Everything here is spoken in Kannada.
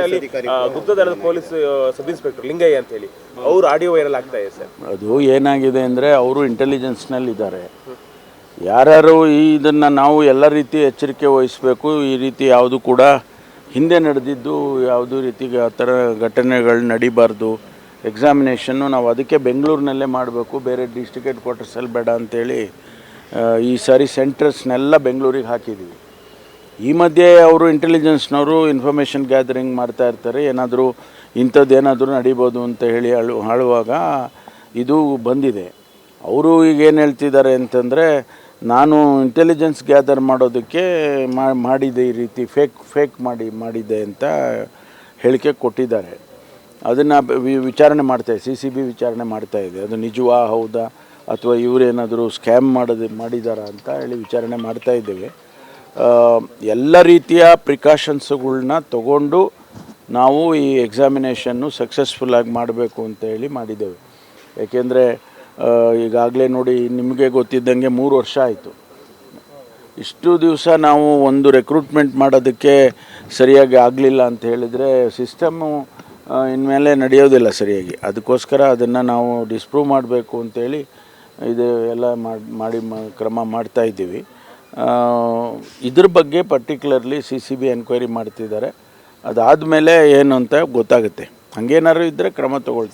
ಅಲ್ಲಿ ಗುಪ್ತದಳದ ಪೊಲೀಸ್ ಸಬ್ ಇನ್ಸ್ಪೆಕ್ಟರ್ ಲಿಂಗಯ್ಯ ಅಂತ ಹೇಳಿ ಅವ್ರ ಆಡಿಯೋ ವೈರಲ್ ಆಗ್ತಾ ಇದೆ ಸರ್. ಅದು ಏನಾಗಿದೆ ಅಂದರೆ ಅವರು ಇಂಟೆಲಿಜೆನ್ಸ್ನಲ್ಲಿದ್ದಾರೆ. ಯಾರ್ಯಾರು ಇದನ್ನು ನಾವು ಎಲ್ಲ ರೀತಿ ಎಚ್ಚರಿಕೆ ವಹಿಸಬೇಕು. ಈ ರೀತಿ ಯಾವುದು ಕೂಡ ಹಿಂದೆ ನಡೆದಿದ್ದು ಯಾವುದೇ ರೀತಿ ಆ ಥರ ಘಟನೆಗಳು ನಡಿಬಾರ್ದು. ಎಕ್ಸಾಮಿನೇಷನ್ನು ನಾವು ಅದಕ್ಕೆ ಬೆಂಗಳೂರಿನಲ್ಲೇ ಮಾಡಬೇಕು, ಬೇರೆ ಡಿಸ್ಟ್ರಿಕ್ಟ್ ಹೆಡ್ ಕ್ವಾರ್ಟರ್ಸಲ್ಲಿ ಬೇಡ ಅಂಥೇಳಿ ಈ ಸಾರಿ ಸೆಂಟರ್ಸ್ನೆಲ್ಲ ಬೆಂಗಳೂರಿಗೆ ಹಾಕಿದ್ದೀವಿ. ಈ ಮಧ್ಯೆ ಅವರು ಇಂಟೆಲಿಜೆನ್ಸ್ನವರು ಇನ್ಫಾರ್ಮೇಷನ್ ಗ್ಯಾದರಿಂಗ್ ಮಾಡ್ತಾ ಇರ್ತಾರೆ, ಏನಾದರೂ ಇಂಥದ್ದು ಏನಾದರೂ ನಡಿಬೋದು ಅಂತ ಹೇಳಿ ಹೇಳುವಾಗ ಇದು ಬಂದಿದೆ. ಅವರು ಈಗ ಏನು ಹೇಳ್ತಿದ್ದಾರೆ ಅಂತಂದರೆ, ನಾನು ಇಂಟೆಲಿಜೆನ್ಸ್ ಗ್ಯಾದರ್ ಮಾಡೋದಕ್ಕೆ ಮಾಡಿದೆ, ಈ ರೀತಿ ಫೇಕ್ ಮಾಡಿದ್ದೆ ಅಂತ ಹೇಳಿಕೆ ಕೊಟ್ಟಿದ್ದಾರೆ. ಅದನ್ನು ವಿಚಾರಣೆ ಮಾಡ್ತಾಯಿದೆ, CCB ವಿಚಾರಣೆ ಮಾಡ್ತಾಯಿದೆ. ಅದು ನಿಜವಾ ಹೌದಾ ಅಥವಾ ಇವರೇನಾದರೂ ಸ್ಕ್ಯಾಮ್ ಮಾಡಿದಾರಾ ಅಂತ ಹೇಳಿ ವಿಚಾರಣೆ ಮಾಡ್ತಾಯಿದ್ದೇವೆ. ಎಲ್ಲ ರೀತಿಯ ಪ್ರಿಕಾಷನ್ಸ್ಗಳನ್ನ ತಗೊಂಡು ನಾವು ಈ ಎಕ್ಸಾಮಿನೇಷನ್ನು ಸಕ್ಸಸ್ಫುಲ್ಲಾಗಿ ಮಾಡಬೇಕು ಅಂತ ಹೇಳಿ ಮಾಡಿದ್ದೇವೆ. ಏಕೆಂದರೆ ಈಗಾಗಲೇ ನೋಡಿ, ನಿಮಗೆ ಗೊತ್ತಿದ್ದಂಗೆ 3 ವರ್ಷ ಆಯಿತು. ಇಷ್ಟು ದಿವಸ ನಾವು ಒಂದು ರೆಕ್ರೂಟ್ಮೆಂಟ್ ಮಾಡೋದಕ್ಕೆ ಸರಿಯಾಗಿ ಆಗಲಿಲ್ಲ ಅಂತ ಹೇಳಿದರೆ ಸಿಸ್ಟಮ್ಮು ಇನ್ಮೇಲೆ ನಡೆಯೋದಿಲ್ಲ ಸರಿಯಾಗಿ. ಅದಕ್ಕೋಸ್ಕರ ಅದನ್ನು ನಾವು ಡಿಸ್ಪ್ರೂವ್ ಮಾಡಬೇಕು ಅಂತೇಳಿ ಇದು ಎಲ್ಲ ಮಾಡಿ ಕ್ರಮ ಮಾಡ್ತಾಯಿದ್ದೀವಿ. ಇದ್ರ ಬಗ್ಗೆ ಪರ್ಟಿಕ್ಯುಲರ್ಲಿ CCB ಎನ್ಕ್ವೈರಿ ಮಾಡ್ತಿದ್ದಾರೆ. ಅದಾದಮೇಲೆ ಏನು ಅಂತ ಗೊತ್ತಾಗುತ್ತೆ. ಹಾಗೇನಾದ್ರು ಇದ್ದರೆ ಕ್ರಮ ತಗೊಳ್ತೀವಿ.